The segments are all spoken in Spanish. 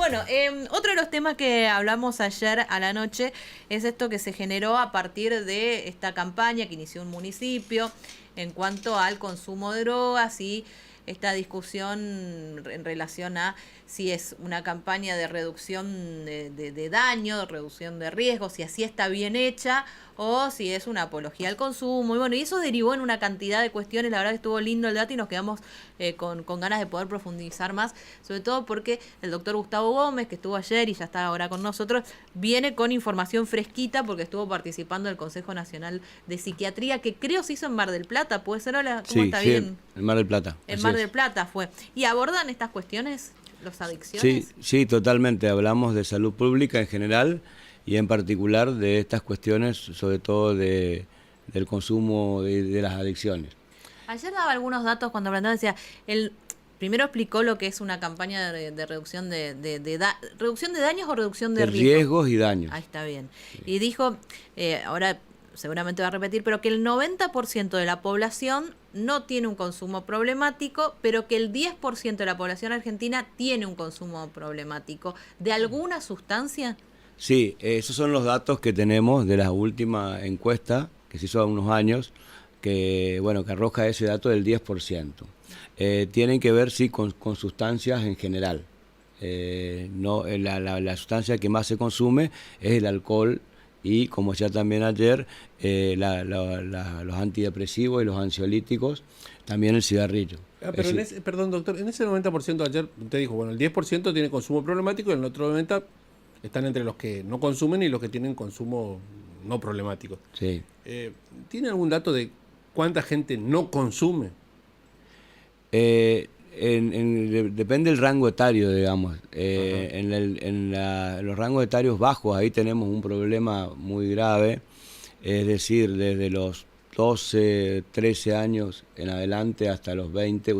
Bueno, otro de los temas que hablamos ayer a la noche es esto que se generó a partir de esta campaña que inició un municipio en cuanto al consumo de drogas y esta discusión en relación a si es una campaña de reducción de daño, de reducción de riesgos, si así está bien hecha o si es una apología al consumo. Y bueno, y eso derivó en una cantidad de cuestiones. La verdad que estuvo lindo el debate y nos quedamos con ganas de poder profundizar más, sobre todo porque el doctor Gustavo Gómez, que estuvo ayer y ya está ahora con nosotros, viene con información fresquita porque estuvo participando del Consejo Nacional de Psiquiatría, que creo se hizo en Mar del Plata. ¿Puede ser? Hola, ¿cómo está? Sí, Bien. en Mar del Plata. En Mar del Plata fue. ¿Y abordan estas cuestiones, las adicciones? Sí, totalmente. Hablamos de salud pública en general y en particular de estas cuestiones, sobre todo del consumo de las adicciones. Ayer daba algunos datos cuando planteaba, decía, primero explicó lo que es una campaña de reducción reducción de daños o reducción de riesgos y daños. Ahí está bien. Sí. Y dijo, ahora seguramente va a repetir, pero que el 90% de la población no tiene un consumo problemático, pero que el 10% de la población argentina tiene un consumo problemático. ¿De alguna sustancia? Sí, esos son los datos que tenemos de la última encuesta que se hizo hace unos años, que arroja ese dato del 10%. Tienen que ver, sí, con sustancias en general. No, la sustancia que más se consume es el alcohol y, como decía también ayer, los antidepresivos y los ansiolíticos, también el cigarrillo. Pero perdón, doctor, en ese 90% ayer usted dijo, bueno, el 10% tiene consumo problemático y el otro 90% están entre los que no consumen y los que tienen consumo no problemático. Sí. ¿Tiene algún dato de cuánta gente no consume? Depende del rango etario, digamos. En los rangos etarios bajos, ahí tenemos un problema muy grave, es decir, desde los 12, 13 años en adelante hasta los 20,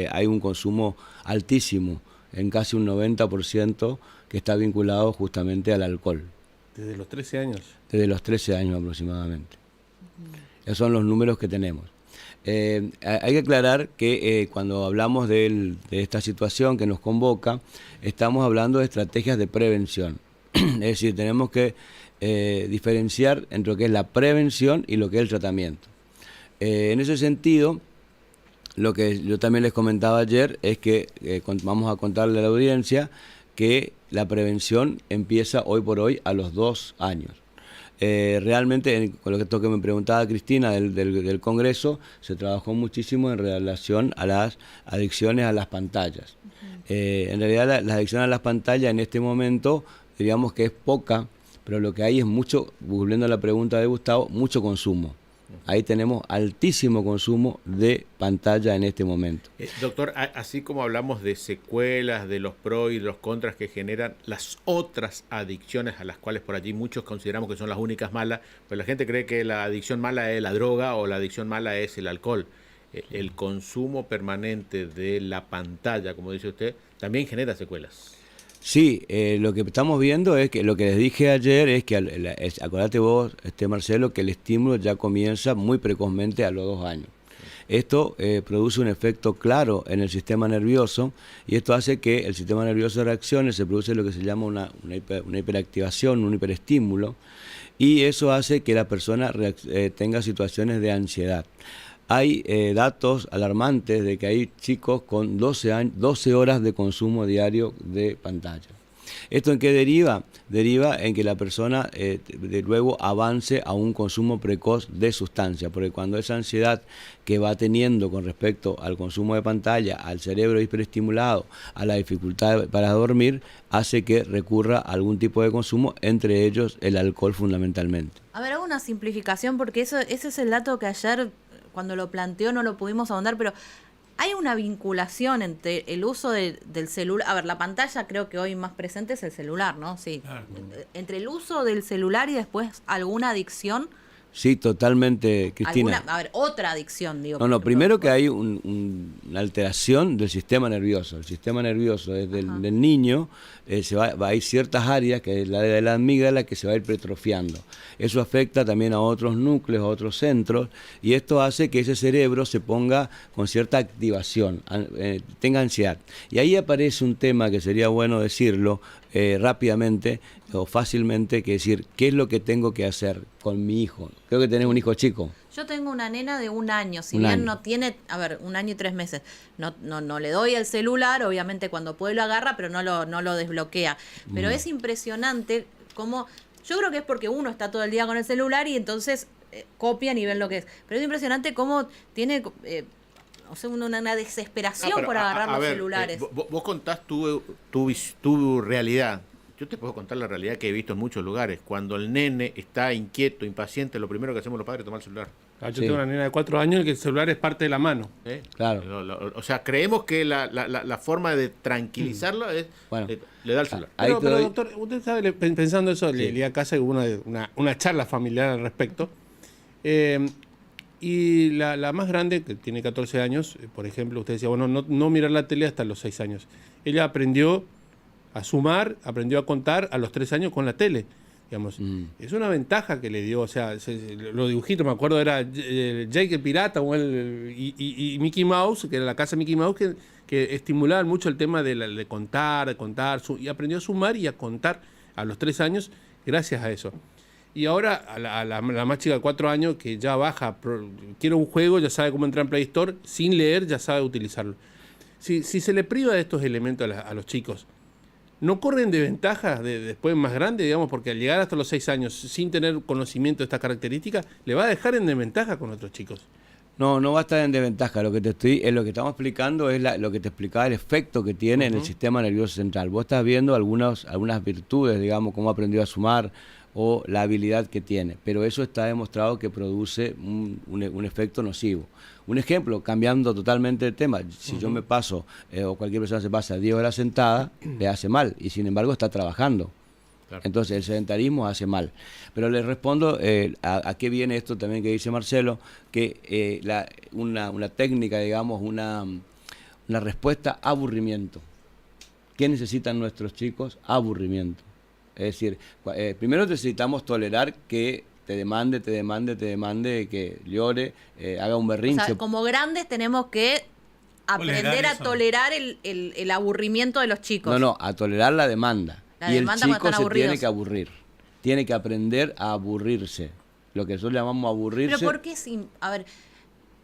hay un consumo altísimo, en casi un 90%, que está vinculado justamente al alcohol. ¿Desde los 13 años? Desde los 13 años aproximadamente. Esos son los números que tenemos. Hay que aclarar que cuando hablamos de esta situación que nos convoca, estamos hablando de estrategias de prevención. Es decir, tenemos que diferenciar entre lo que es la prevención y lo que es el tratamiento. En ese sentido, lo que yo también les comentaba ayer es que vamos a contarle a la audiencia que la prevención empieza hoy por hoy a los 2 años. Realmente, con lo que me preguntaba Cristina del Congreso, se trabajó muchísimo en relación a las adicciones a las pantallas. En realidad, la adicción a las pantallas en este momento, diríamos que es poca, pero lo que hay es mucho, volviendo a la pregunta de Gustavo, mucho consumo. Ahí tenemos altísimo consumo de pantalla en este momento. Doctor, así como hablamos de secuelas, de los pros y de los contras que generan las otras adicciones a las cuales por allí muchos consideramos que son las únicas malas, pues la gente cree que la adicción mala es la droga o la adicción mala es el alcohol. El consumo permanente de la pantalla, como dice usted, también genera secuelas. Sí, lo que estamos viendo es que lo que les dije ayer es que, acordate vos, Marcelo, que el estímulo ya comienza muy precozmente a los 2 años. Esto produce un efecto claro en el sistema nervioso y esto hace que el sistema nervioso reaccione, se produce lo que se llama una hiperactivación, un hiperestímulo, y eso hace que la persona tenga situaciones de ansiedad. Hay datos alarmantes de que hay chicos con 12 horas de consumo diario de pantalla. ¿Esto en qué deriva? Deriva en que la persona luego avance a un consumo precoz de sustancia, porque cuando esa ansiedad que va teniendo con respecto al consumo de pantalla, al cerebro hiperestimulado, a la dificultad para dormir, hace que recurra a algún tipo de consumo, entre ellos el alcohol fundamentalmente. A ver, hago una simplificación porque ese es el dato que ayer, cuando lo planteó, no lo pudimos ahondar, pero hay una vinculación entre el uso del celular. A ver, la pantalla creo que hoy más presente es el celular, ¿no? Sí. Entre el uso del celular y después alguna adicción. Sí, totalmente, Cristina. A ver, otra adicción, digo. No, por primero que ejemplo. hay una alteración del sistema nervioso. El sistema nervioso desde del niño va a ir ciertas áreas, que es la de la amígdala, que se va a ir hipertrofiando. Eso afecta también a otros núcleos, a otros centros, y esto hace que ese cerebro se ponga con cierta activación, tenga ansiedad. Y ahí aparece un tema que sería bueno decirlo rápidamente o fácilmente, que es decir, ¿qué es lo que tengo que hacer con mi hijo? Creo que tenés un hijo chico. Yo tengo una nena de 1 año, si Un bien año. no tiene, a ver, 1 año y 3 meses, no le doy el celular, obviamente cuando puede lo agarra, pero no lo desbloquea. Pero es impresionante cómo, yo creo que es porque uno está todo el día con el celular y entonces copian y ven lo que es. Pero es impresionante cómo tiene, o sea, una desesperación pero por agarrar los ver, celulares. Vos contás tu realidad. Yo te puedo contar la realidad que he visto en muchos lugares. Cuando el nene está inquieto, impaciente, lo primero que hacemos los padres es tomar el celular. Yo Sí. tengo una nena de 4 años en que el celular es parte de la mano. Claro. O sea, creemos que la forma de tranquilizarlo es Bueno. le da el celular. Ahí te Pero doy- doctor, usted sabe, pensando eso, le di a casa y hubo una charla familiar al respecto. Y la más grande, que tiene 14 años, por ejemplo, usted decía, bueno, no mirar la tele hasta los 6 años. Ella aprendió a sumar, aprendió a contar a los 3 años con la tele. Digamos, es una ventaja que le dio, o sea, los dibujitos, me acuerdo, era Jake el pirata y Mickey Mouse, que era la casa de Mickey Mouse, que estimulaban mucho el tema de contar, y aprendió a sumar y a contar a los 3 años gracias a eso. Y ahora a la más chica de 4 años, que ya baja, quiere un juego, ya sabe cómo entrar en Play Store, sin leer ya sabe utilizarlo. Si se le priva de estos elementos a los chicos, ¿no corren de ventaja después más grande, digamos, porque al llegar hasta los 6 años sin tener conocimiento de estas características, le va a dejar en desventaja con otros chicos? No va a estar en desventaja. Lo que que estamos explicando es lo que te explicaba, el efecto que tiene en el sistema nervioso central. Vos estás viendo algunas virtudes, digamos, cómo aprendió a sumar o la habilidad que tiene, pero eso está demostrado que produce un efecto nocivo. Un ejemplo, cambiando totalmente de tema, si yo me paso, o cualquier persona se pasa 10 horas sentada, le hace mal, y sin embargo está trabajando. Claro. Entonces el sedentarismo hace mal. Pero le respondo a qué viene esto también que dice Marcelo, que una técnica, digamos, una respuesta, aburrimiento. ¿Qué necesitan nuestros chicos? Aburrimiento. Es decir, primero necesitamos tolerar que te demande, que llore, haga un O berrinche. sea, como grandes tenemos que aprender a eso. tolerar el aburrimiento de los chicos. No, a tolerar la demanda. La Y el demanda cuando chico están se tiene aburridos. que aburrir. Tiene que aprender a aburrirse. Lo que nosotros llamamos aburrirse. Pero ¿por qué a ver,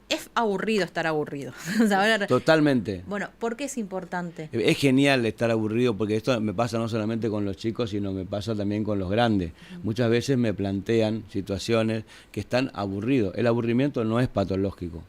es aburrido estar aburrido? O sea, a ver, Totalmente. bueno, ¿por qué es importante? Es genial estar aburrido, porque esto me pasa no solamente con los chicos, sino me pasa también con los grandes. Muchas veces me plantean situaciones que están aburridos. El aburrimiento no es patológico.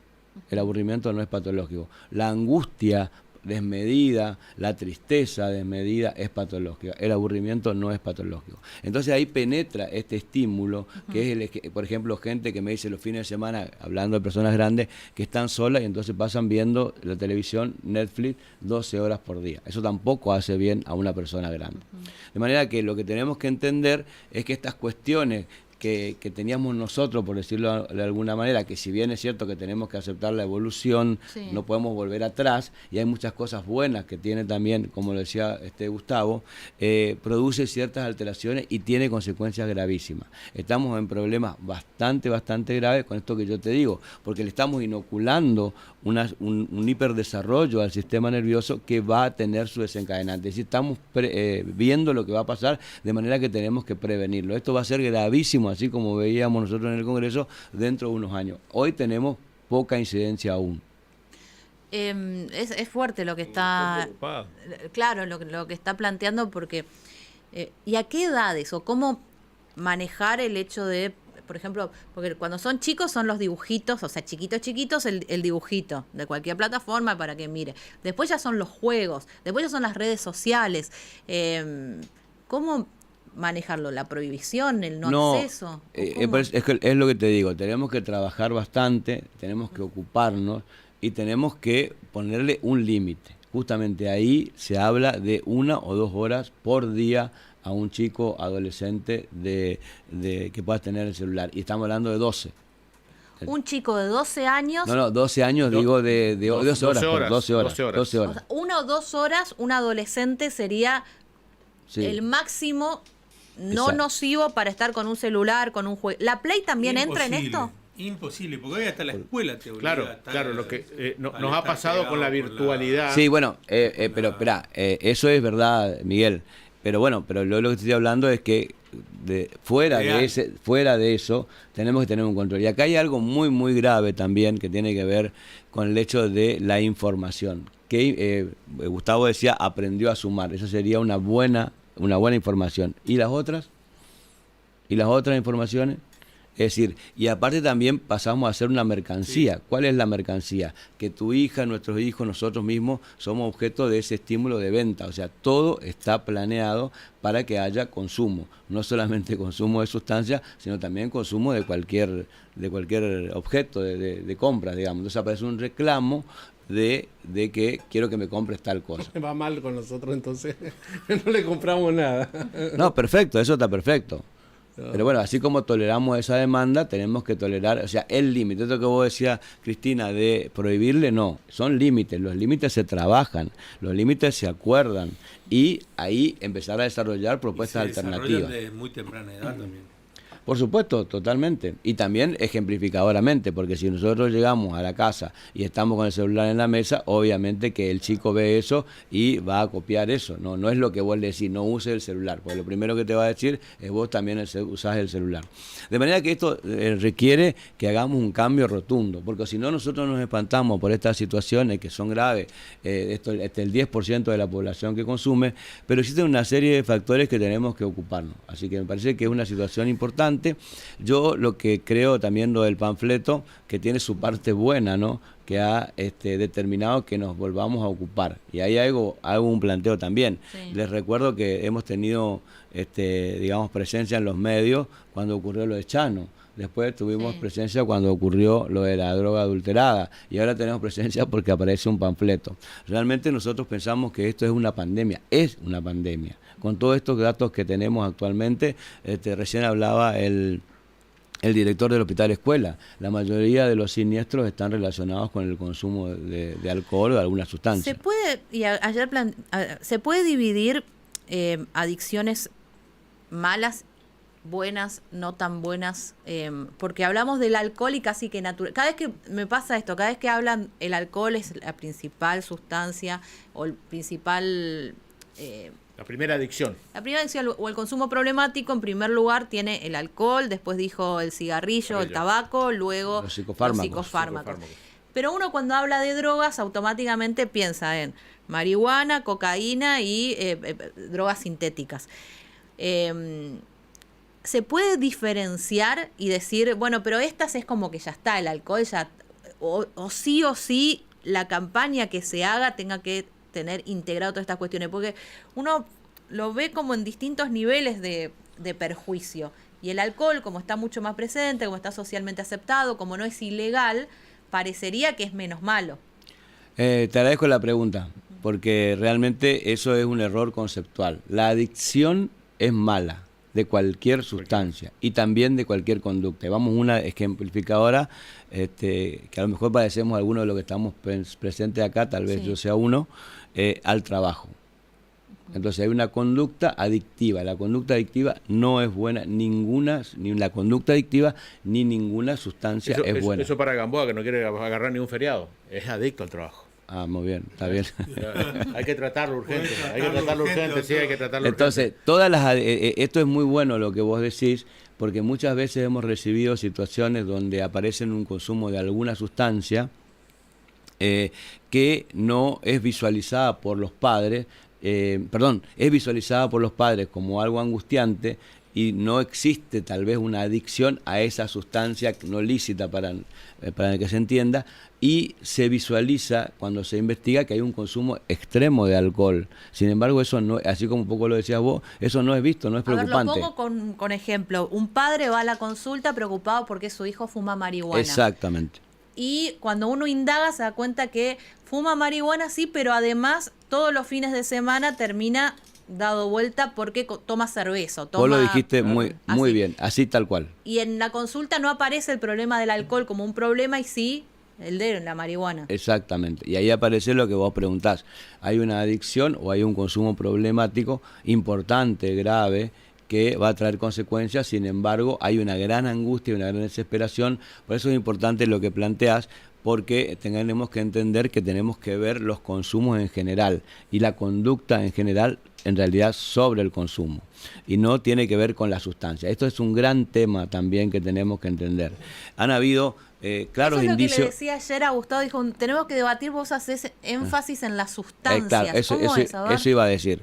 El aburrimiento no es patológico. La angustia desmedida, la tristeza desmedida es patológica. El aburrimiento no es patológico. Entonces ahí penetra este estímulo, que es, por ejemplo, gente que me dice los fines de semana, hablando de personas grandes, que están solas y entonces pasan viendo la televisión, Netflix, 12 horas por día. Eso tampoco hace bien a una persona grande. De manera que lo que tenemos que entender es que estas cuestiones que teníamos nosotros, por decirlo de alguna manera, que si bien es cierto que tenemos que aceptar la evolución, Sí. no podemos volver atrás, y hay muchas cosas buenas que tiene también, como lo decía Gustavo, produce ciertas alteraciones y tiene consecuencias gravísimas. Estamos en problemas bastante graves con esto que yo te digo, porque le estamos inoculando un hiperdesarrollo al sistema nervioso que va a tener su desencadenante. Es decir, estamos viendo lo que va a pasar, de manera que tenemos que prevenirlo. Esto va a ser gravísimo, así como veíamos nosotros en el Congreso, dentro de unos años. Hoy tenemos poca incidencia aún. Es fuerte lo que está, claro, lo que está planteando, porque ¿y a qué edades o cómo manejar el hecho de, por ejemplo, porque cuando son chicos son los dibujitos, o sea, chiquitos, el dibujito de cualquier plataforma para que mire. Después ya son los juegos, después ya son las redes sociales. ¿Cómo manejarlo? ¿La prohibición, el no acceso? Es lo que te digo, tenemos que trabajar bastante, tenemos que ocuparnos y tenemos que ponerle un límite. Justamente ahí se habla de 1 o 2 horas por día a un chico adolescente de que pueda tener el celular. Y estamos hablando de 12. Un chico de 12 años. No, 12 años, digo, de 12 horas. 12 horas. 12 horas. 12 O horas. sea, 1 o 2 horas, un adolescente sería Sí. el máximo no Exacto. nocivo para estar con un celular, con un juego. ¿La Play también entra en esto? Imposible, porque hoy hasta la escuela te obliga Claro, a estar, claro, lo que nos al ha estar pasado con la pegado virtualidad. Sí, bueno, pero espera, eso es verdad, Miguel. Pero bueno, pero lo que estoy hablando es que fuera Real. de eso tenemos que tener un control. Y acá hay algo muy, muy grave también que tiene que ver con el hecho de la información. Que Gustavo decía, aprendió a sumar. Esa sería una buena información. ¿Y las otras? ¿Y las otras informaciones? Es decir, y aparte también pasamos a ser una mercancía. ¿Cuál es la mercancía? Que tu hija, nuestros hijos, nosotros mismos somos objeto de ese estímulo de venta. O sea, todo está planeado para que haya consumo. No solamente consumo de sustancias, sino también consumo de cualquier objeto de compra, digamos. Entonces aparece un reclamo de que quiero que me compres tal cosa. Va mal con nosotros, entonces no le compramos nada. No, perfecto, eso está perfecto. Pero bueno, así como toleramos esa demanda, tenemos que tolerar, o sea, el límite. Esto que vos decías, Cristina, de prohibirle, no, son límites. Los límites se trabajan, los límites se acuerdan y ahí empezar a desarrollar propuestas y se desarrollan alternativas. de muy temprana edad también. Por supuesto, totalmente. Y también ejemplificadoramente, porque si nosotros llegamos a la casa y estamos con el celular en la mesa, obviamente que el chico ve eso y va a copiar eso. No es lo que vos le decís, no use el celular, porque lo primero que te va a decir es vos también usás el celular. De manera que esto requiere que hagamos un cambio rotundo, porque si no nosotros nos espantamos por estas situaciones que son graves, esto el 10% de la población que consume, pero existen una serie de factores que tenemos que ocuparnos. Así que me parece que es una situación importante. Yo lo que creo también lo del panfleto, que tiene su parte buena, ¿no? Que ha determinado que nos volvamos a ocupar. Y ahí hago un planteo también. Sí. Les recuerdo que hemos tenido, digamos, presencia en los medios cuando ocurrió lo de Chano. Después tuvimos presencia cuando ocurrió lo de la droga adulterada. Y ahora tenemos presencia porque aparece un panfleto. Realmente nosotros pensamos que esto es una pandemia. Es una pandemia. Con todos estos datos que tenemos actualmente, recién hablaba el director del Hospital Escuela. La mayoría de los siniestros están relacionados con el consumo de alcohol o de alguna sustancia. ¿Se puede dividir adicciones malas, buenas, no tan buenas? Porque hablamos del alcohol y casi que natural. Cada vez que me pasa esto, cada vez que hablan, el alcohol es la principal sustancia o el principal... La primera adicción. La primera adicción o el consumo problemático, en primer lugar, tiene el alcohol, después dijo el cigarrillo, el tabaco, luego Los psicofármacos. los psicofármacos. Pero uno cuando habla de drogas automáticamente piensa en marihuana, cocaína y drogas sintéticas. Se puede diferenciar y decir, bueno, pero estas es como que ya está, el alcohol ya, o sí la campaña que se haga tenga que tener integrado todas estas cuestiones, porque uno lo ve como en distintos niveles de perjuicio, y el alcohol, como está mucho más presente, como está socialmente aceptado, como no es ilegal, parecería que es menos malo. Te agradezco la pregunta, porque realmente eso es un error conceptual. La adicción es mala de cualquier sustancia y también de cualquier conducta. Y vamos una ejemplificadora, que a lo mejor padecemos algunos de los que estamos presentes acá, tal vez yo sea uno, al trabajo. Entonces hay una conducta adictiva. La conducta adictiva no es buena, ni la conducta adictiva ni ninguna sustancia es buena. Eso para Gamboa, que no quiere agarrar ningún feriado. Es adicto al trabajo. Ah, muy bien, está bien. Hay que tratarlo urgente. Hay que tratarlo urgente, sí, hay que tratarlo Entonces, esto es muy bueno lo que vos decís, porque muchas veces hemos recibido situaciones donde aparece un consumo de alguna sustancia que no es visualizada por los padres, es visualizada por los padres como algo angustiante y no existe tal vez una adicción a esa sustancia no lícita para que se entienda, y se visualiza cuando se investiga que hay un consumo extremo de alcohol. Sin embargo, eso no, así como un poco lo decías vos, eso no es visto, no es preocupante. A ver, lo pongo con ejemplo. Un padre va a la consulta preocupado porque su hijo fuma marihuana. Exactamente. Y cuando uno indaga se da cuenta que fuma marihuana, sí, pero además todos los fines de semana termina dado vuelta porque toma cerveza. O toma, Vos lo dijiste muy así. bien, así tal cual. Y en la consulta no aparece el problema del alcohol como un problema y sí el de la marihuana. Exactamente. Y ahí aparece lo que vos preguntás. ¿Hay una adicción o hay un consumo problemático importante, grave, que va a traer consecuencias? Sin embargo, hay una gran angustia y una gran desesperación. Por eso es importante lo que planteás, porque tenemos que entender que tenemos que ver los consumos en general y la conducta en general en realidad sobre el consumo, y no tiene que ver con la sustancia. Esto es un gran tema también que tenemos que entender. Han habido claros Eso es lo indicios. que le decía ayer a Gustavo, dijo, tenemos que debatir, vos haces énfasis en las sustancias. Claro, ¿Cómo es? A ver. eso iba a decir.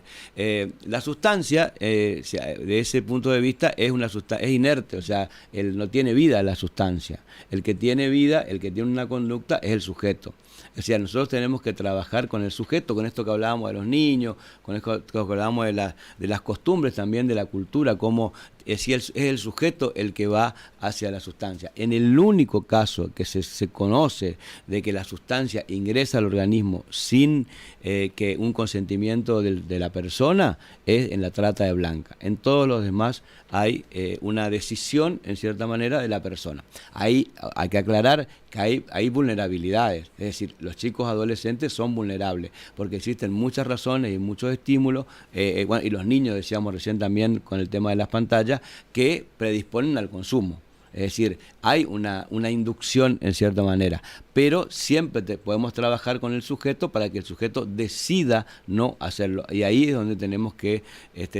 La sustancia, de ese punto de vista, es es inerte, o sea, no tiene vida la sustancia. El que tiene vida, el que tiene una conducta, es el sujeto. O sea, nosotros tenemos que trabajar con el sujeto, con esto que hablábamos de los niños, con esto que hablábamos de las costumbres también, de la cultura, como si es el sujeto el que va hacia la sustancia. En el único caso que se conoce de que la sustancia ingresa al organismo sin que un consentimiento de la persona, es en la trata de blanca. En todos los demás hay una decisión, en cierta manera, de la persona. Ahí hay que aclarar que hay vulnerabilidades, es decir, los chicos adolescentes son vulnerables, porque existen muchas razones y muchos estímulos, y los niños, decíamos recién también con el tema de las pantallas, que predisponen al consumo. Es decir, hay una inducción en cierta manera, pero siempre podemos trabajar con el sujeto para que el sujeto decida no hacerlo. Y ahí es donde tenemos que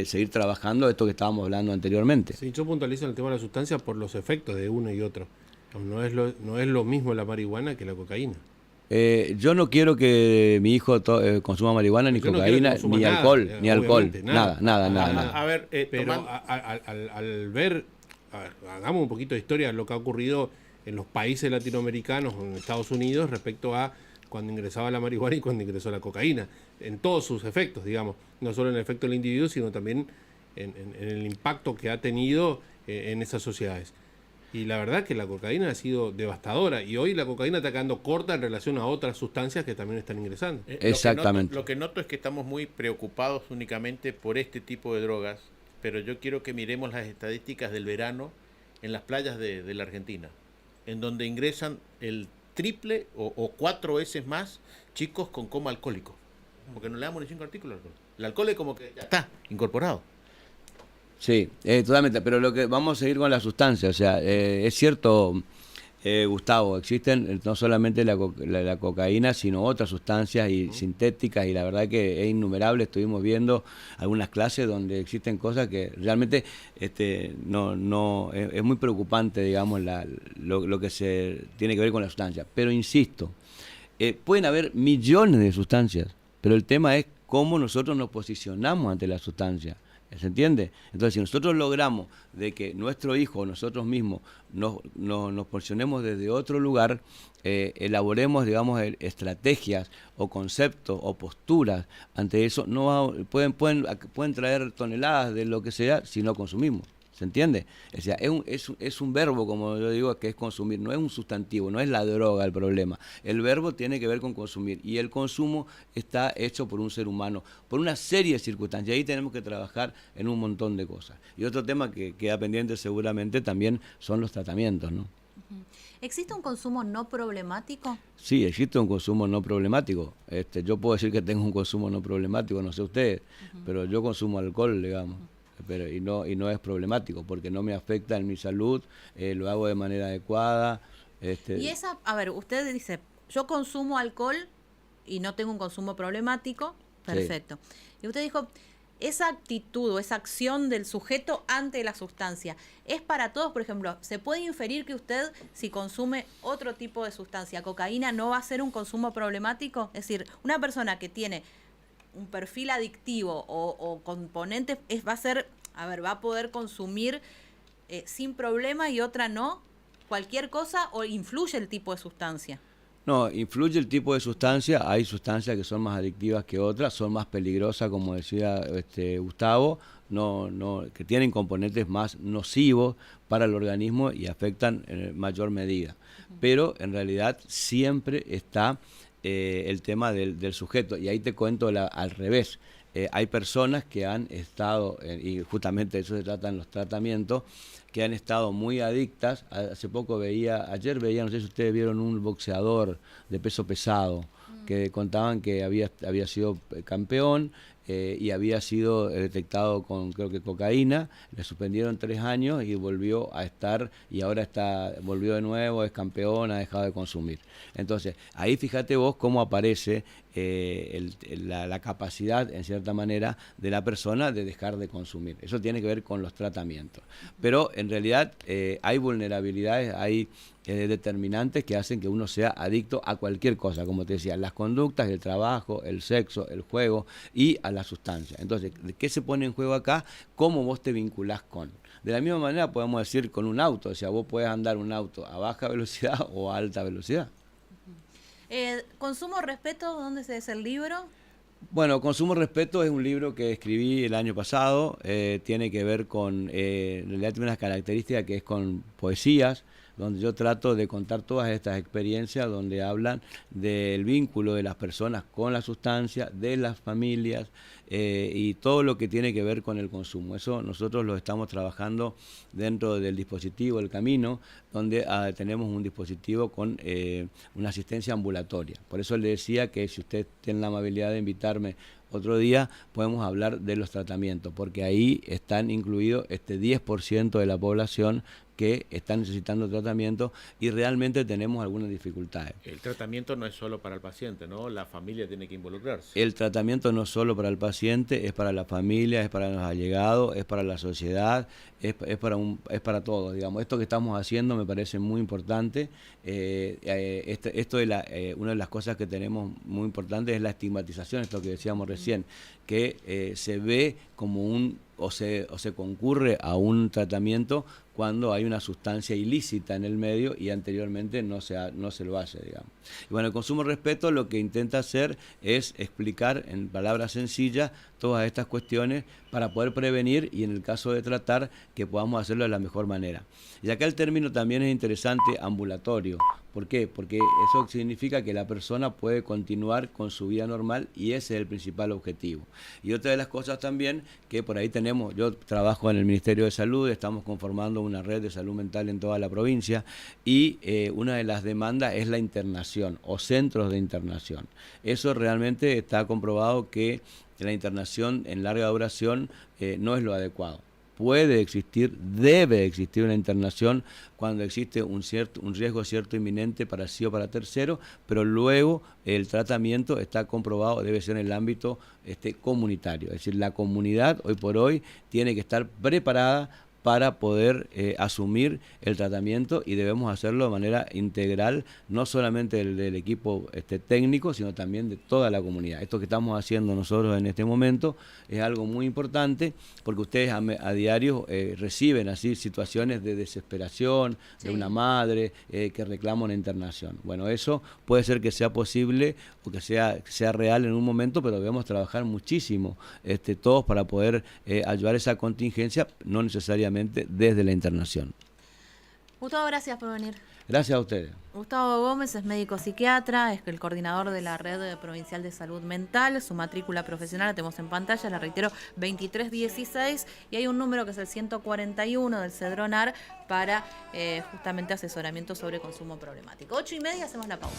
seguir trabajando esto que estábamos hablando anteriormente. Sí, yo puntualizo el tema de la sustancia por los efectos de uno y otro. No es lo mismo la marihuana que la cocaína. Yo no quiero que mi hijo consuma marihuana, ni Yo no cocaína, quiero que ni consuma alcohol, nada, ni alcohol, obviamente, nada. A ver, Pero al ver, hagamos un poquito de historia de lo que ha ocurrido en los países latinoamericanos o en Estados Unidos respecto a cuando ingresaba la marihuana y cuando ingresó la cocaína, en todos sus efectos, digamos, no solo en el efecto del individuo, sino también en el impacto que ha tenido en esas sociedades. Y la verdad que la cocaína ha sido devastadora, y hoy la cocaína está quedando corta en relación a otras sustancias que también están ingresando. Exactamente. Lo que noto es que estamos muy preocupados únicamente por este tipo de drogas, pero yo quiero que miremos las estadísticas del verano en las playas de la Argentina, en donde ingresan el triple o 4 veces más chicos con coma alcohólico, porque no le damos ni 5 artículos al alcohol. El alcohol es como que ya está incorporado. Sí, totalmente, pero lo que vamos a seguir con la sustancia, o sea, es cierto, Gustavo, existen no solamente la cocaína, sino otras sustancias y sintéticas, y la verdad que es innumerable. Estuvimos viendo algunas clases donde existen cosas que realmente no es muy preocupante, digamos, lo que se tiene que ver con la sustancia. Pero insisto, pueden haber millones de sustancias, pero el tema es cómo nosotros nos posicionamos ante la sustancia. ¿Se entiende? Entonces, si nosotros logramos de que nuestro hijo o nosotros mismos nos posicionemos desde otro lugar, elaboremos, digamos, estrategias o conceptos o posturas ante eso, pueden traer toneladas de lo que sea si no consumimos. ¿Se entiende? O sea, es un verbo, como yo digo, que es consumir, no es un sustantivo, no es la droga el problema. El verbo tiene que ver con consumir, y el consumo está hecho por un ser humano, por una serie de circunstancias. Ahí tenemos que trabajar en un montón de cosas. Y otro tema que queda pendiente seguramente también son los tratamientos, ¿no? ¿Existe un consumo no problemático? Sí, existe un consumo no problemático. Yo puedo decir que tengo un consumo no problemático, no sé ustedes, pero yo consumo alcohol, digamos. Pero y no es problemático porque no me afecta en mi salud, lo hago de manera adecuada. Y esa, a ver, usted dice, yo consumo alcohol y no tengo un consumo problemático, perfecto. Sí. Y usted dijo, esa actitud o esa acción del sujeto ante la sustancia, ¿es para todos? Por ejemplo, ¿se puede inferir que usted, si consume otro tipo de sustancia, cocaína, no va a ser un consumo problemático? Es decir, una persona que tiene un perfil adictivo o componentes, va a poder consumir sin problema, y otra no, cualquier cosa, o influye el tipo de sustancia. No, influye el tipo de sustancia. Hay sustancias que son más adictivas que otras, son más peligrosas, como decía Gustavo, que tienen componentes más nocivos para el organismo y afectan en mayor medida. Pero en realidad siempre está el tema del sujeto, y ahí te cuento al revés. hay personas que han estado, y justamente de eso se tratan los tratamientos, que han estado muy adictas. Hace poco ayer veía, no sé si ustedes vieron un boxeador de peso pesado, que contaban que había sido campeón y había sido detectado con, creo que cocaína, le suspendieron 3 años y volvió a estar, y ahora volvió de nuevo, es campeón, ha dejado de consumir. Entonces, ahí fíjate vos cómo aparece la capacidad, en cierta manera, de la persona de dejar de consumir. Eso tiene que ver con los tratamientos. Pero en realidad hay vulnerabilidades, hay determinantes que hacen que uno sea adicto a cualquier cosa, como te decía, las conductas, el trabajo, el sexo, el juego y a la sustancia. Entonces, ¿qué se pone en juego acá? ¿Cómo vos te vinculás con? De la misma manera podemos decir con un auto, o sea, vos podés andar un auto a baja velocidad o a alta velocidad. Consumo Respeto, ¿dónde es el libro? Bueno, Consumo Respeto es un libro que escribí el año pasado, tiene que ver con, en realidad tiene unas características que es con poesías, donde yo trato de contar todas estas experiencias, donde hablan del vínculo de las personas con la sustancia, de las familias y todo lo que tiene que ver con el consumo. Eso nosotros lo estamos trabajando dentro del dispositivo El Camino, donde tenemos un dispositivo con una asistencia ambulatoria. Por eso le decía que si usted tiene la amabilidad de invitarme otro día, podemos hablar de los tratamientos, porque ahí están incluidos este 10% de la población que está necesitando tratamiento y realmente tenemos algunas dificultades. El tratamiento no es solo para el paciente, ¿no? La familia tiene que involucrarse. El tratamiento no es solo para el paciente, es para la familia, es para los allegados, es para la sociedad, es para todos, digamos. Esto que estamos haciendo me parece muy importante. Esto de una de las cosas que tenemos muy importante es la estigmatización, esto que decíamos recién, que se ve como o se concurre a un tratamiento cuando hay una sustancia ilícita en el medio y anteriormente no se lo hace, digamos. Y bueno, el Consumo Respeto lo que intenta hacer es explicar en palabras sencillas todas estas cuestiones para poder prevenir y en el caso de tratar que podamos hacerlo de la mejor manera. Y acá el término también es interesante, ambulatorio. ¿Por qué? Porque eso significa que la persona puede continuar con su vida normal y ese es el principal objetivo. Y otra de las cosas también que por ahí tenemos, yo trabajo en el Ministerio de Salud, estamos conformando una red de salud mental en toda la provincia y una de las demandas es la internación o centros de internación. Eso realmente está comprobado que la internación en larga duración no es lo adecuado. Puede existir, debe existir una internación cuando existe un riesgo cierto inminente para sí o para tercero, pero luego el tratamiento está comprobado, debe ser en el ámbito comunitario. Es decir, la comunidad hoy por hoy tiene que estar preparada para poder asumir el tratamiento y debemos hacerlo de manera integral, no solamente del equipo técnico, sino también de toda la comunidad. Esto que estamos haciendo nosotros en este momento es algo muy importante porque ustedes a diario reciben así situaciones de desesperación de una madre que reclama una internación. Bueno, eso puede ser que sea posible o que sea real en un momento, pero debemos trabajar muchísimo todos para poder ayudar a esa contingencia, no necesariamente desde la internación. Gustavo, gracias por venir. Gracias a ustedes. Gustavo Gómez es médico psiquiatra, es el coordinador de la Red Provincial de Salud Mental. Su matrícula profesional la tenemos en pantalla, la reitero, 2316, y hay un número que es el 141 del Cedronar para justamente asesoramiento sobre consumo problemático. 8:30, hacemos la pausa.